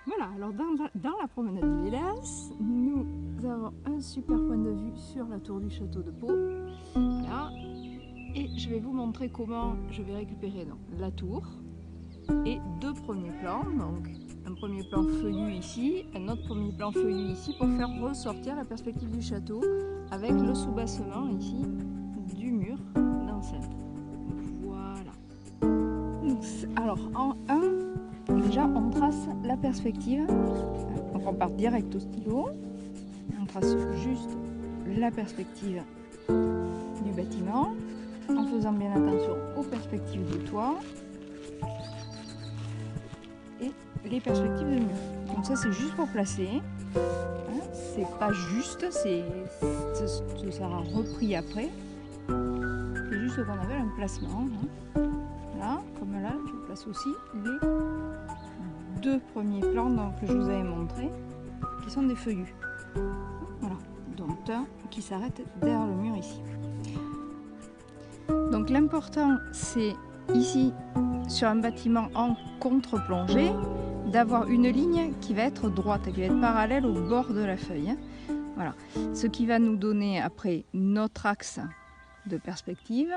Voilà, alors dans la promenade du Vélas, nous avons un super point de vue sur la tour du château de Pau. Voilà. Et je vais vous montrer comment je vais récupérer donc, la tour et deux premiers plans. Donc un premier plan feuillu ici, un autre premier plan feuillu ici pour faire ressortir la perspective du château avec le soubassement ici du mur d'enceinte. Voilà. Alors en 1, déjà on trace la perspective. Donc on part direct au stylo. On trace juste la perspective du bâtiment en faisant bien attention aux perspectives du toit et les perspectives de mur. Donc ça c'est juste pour placer. C'est pas juste, ce sera repris après. C'est juste ce qu'on appelle un placement. Là, comme là, je place aussi les deux premiers plans donc, que je vous avais montrés, qui sont des feuillus. Voilà, donc un qui s'arrête derrière le mur ici. Donc l'important c'est ici, sur un bâtiment en contre-plongée, d'avoir une ligne qui va être droite, qui va être parallèle au bord de la feuille. Voilà, ce qui va nous donner après notre axe de perspective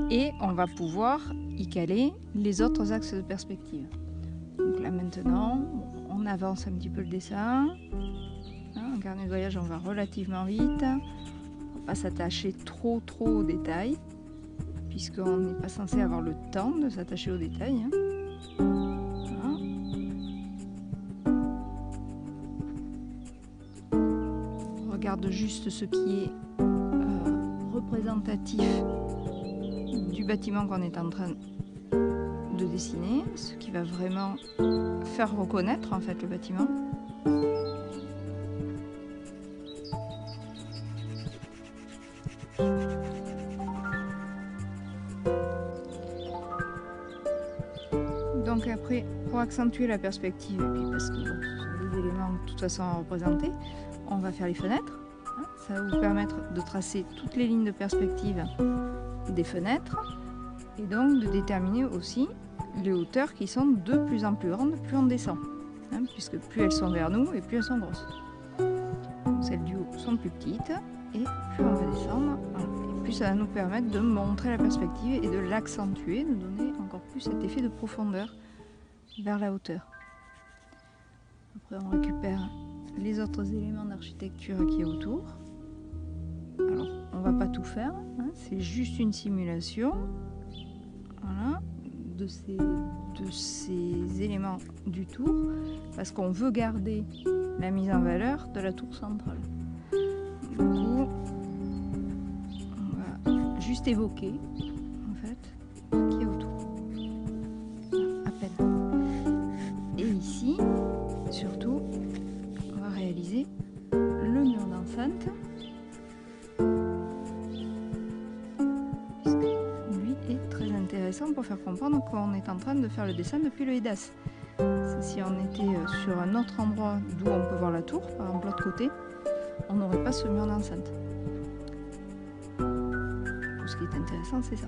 et on va pouvoir y caler les autres axes de perspective. Donc là maintenant, on avance un petit peu le dessin. En carnet de voyage, on va relativement vite. On ne va pas s'attacher trop aux détails, puisqu'on n'est pas censé avoir le temps de s'attacher aux détails. Voilà. On regarde juste ce qui est représentatif du bâtiment qu'on est en train de dessiner, ce qui va vraiment faire reconnaître en fait le bâtiment. Donc après, pour accentuer la perspective, et puis parce que bon, ce sont des éléments de toute façon à représenter, on va faire les fenêtres. Ça va vous permettre de tracer toutes les lignes de perspective des fenêtres et donc de déterminer aussi les hauteurs qui sont de plus en plus grandes, plus on descend, puisque plus elles sont vers nous et plus elles sont grosses. Donc celles du haut sont plus petites et plus on va descendre, et plus ça va nous permettre de montrer la perspective et de l'accentuer, de donner encore plus cet effet de profondeur vers la hauteur. Après on récupère les autres éléments d'architecture qui est autour. Alors on va pas tout faire, c'est juste une simulation. Voilà, de ces éléments du tour, parce qu'on veut garder la mise en valeur de la tour centrale. Du coup, on va juste évoquer en fait ce qu'il y a autour. À peine. Et ici, surtout, on va réaliser le mur d'enceinte. Pour faire comprendre qu'on est en train de faire le dessin depuis le EDAS. Si on était sur un autre endroit d'où on peut voir la tour, par exemple l'autre côté, on n'aurait pas ce mur d'enceinte. Ce qui est intéressant, c'est ça.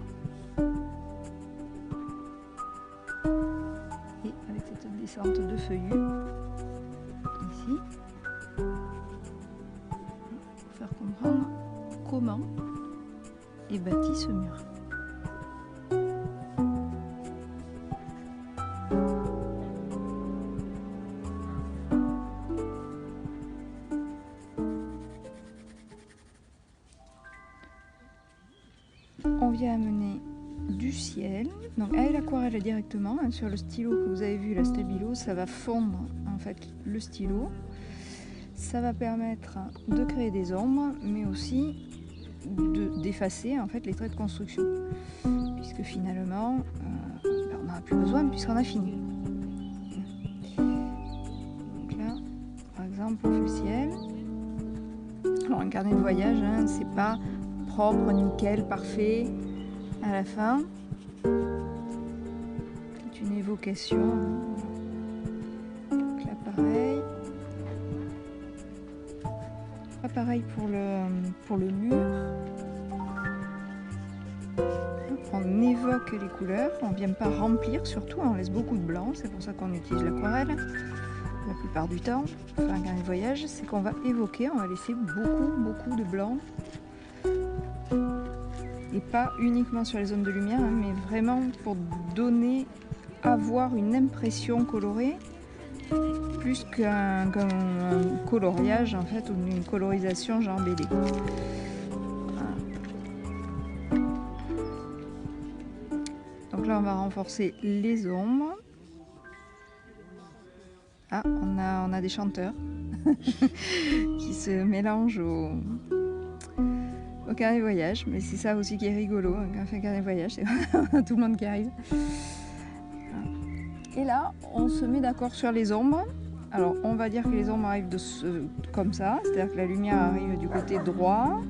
Et avec cette descente de feuillus, ici, pour faire comprendre comment est bâti ce mur. On vient amener du ciel, donc avec l'aquarelle directement, sur le stylo que vous avez vu, la stabilo, ça va fondre en fait le stylo. Ça va permettre de créer des ombres, mais aussi d'effacer en fait les traits de construction, puisque finalement on n'en a plus besoin puisqu'on a fini. Donc là, par exemple, on fait le ciel. Alors un carnet de voyage, c'est pas propre, nickel, parfait à la fin. C'est une évocation. Donc là pareil. Pas pareil pour le mur. On évoque les couleurs, on ne vient pas remplir surtout, on laisse beaucoup de blanc, c'est pour ça qu'on utilise l'aquarelle. la plupart du temps, pour faire un carnet de voyage, c'est qu'on va évoquer, on va laisser beaucoup de blanc. Et pas uniquement sur les zones de lumière, hein, mais vraiment pour avoir une impression colorée, plus qu'un coloriage en fait, ou une colorisation genre BD. Donc là on va renforcer les ombres. Ah, on a des chanteurs qui se mélangent au carnet de voyage, mais c'est ça aussi qui est rigolo hein, quand on fait un carnet de voyage, c'est tout le monde qui arrive. Et là, on se met d'accord sur les ombres. Alors, on va dire que les ombres arrivent comme ça, c'est-à-dire que la lumière arrive du côté droit,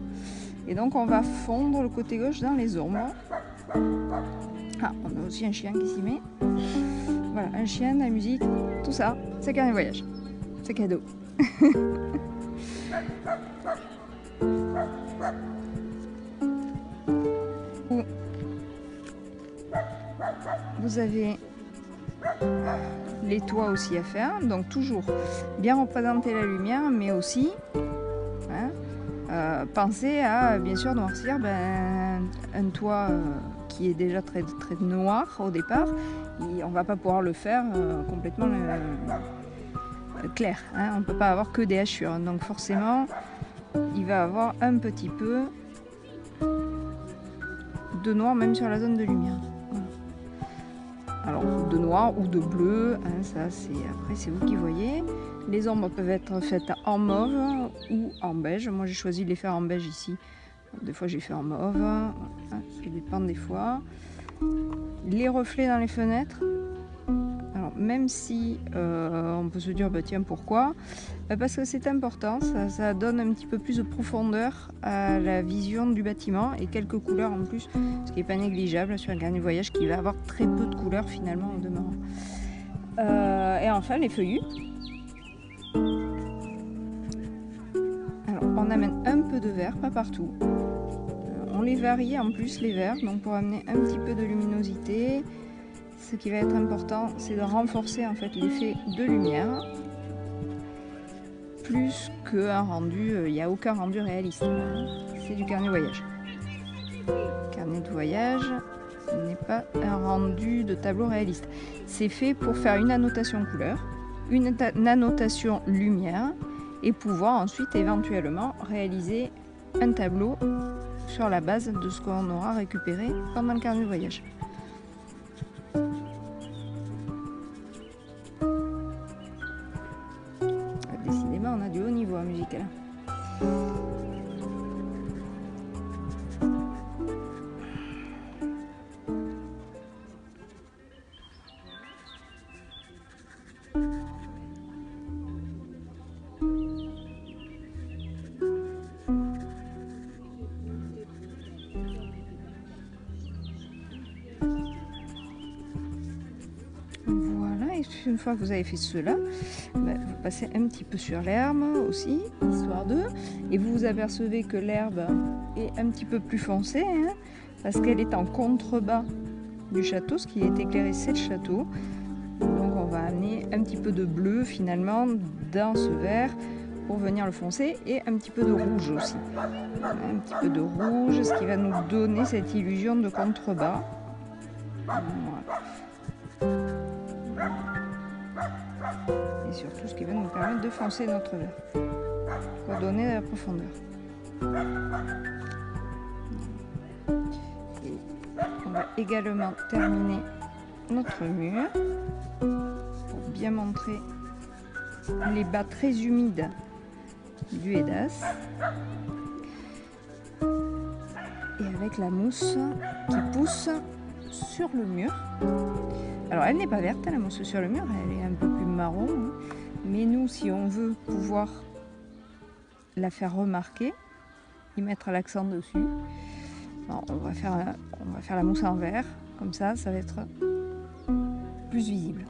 et donc on va fondre le côté gauche dans les ombres. Ah, on a aussi un chien qui s'y met. Voilà, un chien, la musique, tout ça, c'est carnet de voyage. C'est cadeau. Vous avez les toits aussi à faire, donc toujours bien représenter la lumière, mais aussi penser à bien sûr noircir un toit qui est déjà très noir au départ. Et on va pas pouvoir le faire complètement clair, hein. On ne peut pas avoir que des hachures, donc forcément il va avoir un petit peu de noir même sur la zone de lumière. Alors de noir ou de bleu, hein, ça c'est vous qui voyez. Les ombres peuvent être faites en mauve ou en beige. Moi j'ai choisi de les faire en beige ici. Des fois j'ai fait en mauve, hein, ça dépend des fois. Les reflets dans les fenêtres. Alors même si on peut se dire bah tiens pourquoi, parce que c'est important, ça donne un petit peu plus de profondeur à la vision du bâtiment et quelques couleurs en plus, ce qui n'est pas négligeable sur un carnet de voyage qui va avoir très peu de couleurs finalement en demeurant. Et enfin les feuillus. Alors on amène un peu de vert, pas partout. On les varie en plus les verts, donc pour amener un petit peu de luminosité. Ce qui va être important, c'est de renforcer en fait l'effet de lumière, plus qu'un rendu. Il n'y a aucun rendu réaliste. C'est du carnet de voyage. Carnet de voyage, ce n'est pas un rendu de tableau réaliste. C'est fait pour faire une annotation couleur, une annotation lumière, et pouvoir ensuite éventuellement réaliser un tableau sur la base de ce qu'on aura récupéré pendant le carnet de voyage. Décidément, on a du haut niveau en musique là. Une fois que vous avez fait cela, vous passez un petit peu sur l'herbe aussi, histoire de, et vous vous apercevez que l'herbe est un petit peu plus foncée, hein, parce qu'elle est en contrebas du château. Ce qui est éclairé, c'est le château. Donc on va amener un petit peu de bleu finalement dans ce vert pour venir le foncer, et un petit peu de rouge aussi. Un petit peu de rouge, ce qui va nous donner cette illusion de contrebas. Voilà. Et surtout ce qui va nous permettre de foncer notre vert pour donner de la profondeur. Et on va également terminer notre mur pour bien montrer les bas très humides du Hédas, et avec la mousse qui pousse sur le mur. Alors elle n'est pas verte, la mousse sur le mur, elle est un peu plus marron, hein. Mais nous, si on veut pouvoir la faire remarquer, y mettre l'accent dessus, on va faire la mousse en vert, comme ça va être plus visible.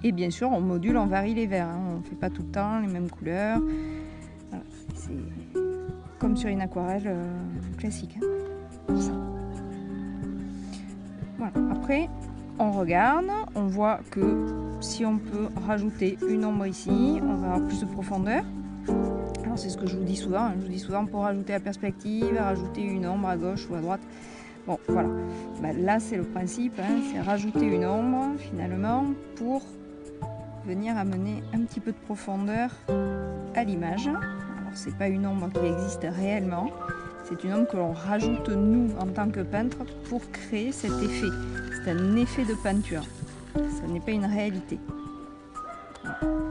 Et bien sûr, on module, on varie les verts, hein. On ne fait pas tout le temps les mêmes couleurs. Voilà, c'est comme sur une aquarelle classique, hein. Ça. Voilà. Après, on regarde, on voit que si on peut rajouter une ombre ici, on va avoir plus de profondeur. Alors c'est ce que je vous dis souvent, je vous dis souvent pour rajouter la perspective, rajouter une ombre à gauche ou à droite. Bon voilà, là c'est le principe, c'est rajouter une ombre finalement pour venir amener un petit peu de profondeur à l'image. Alors c'est pas une ombre qui existe réellement, c'est une ombre que l'on rajoute nous en tant que peintre pour créer cet effet. C'est un effet de peinture, ça n'est pas une réalité. Voilà.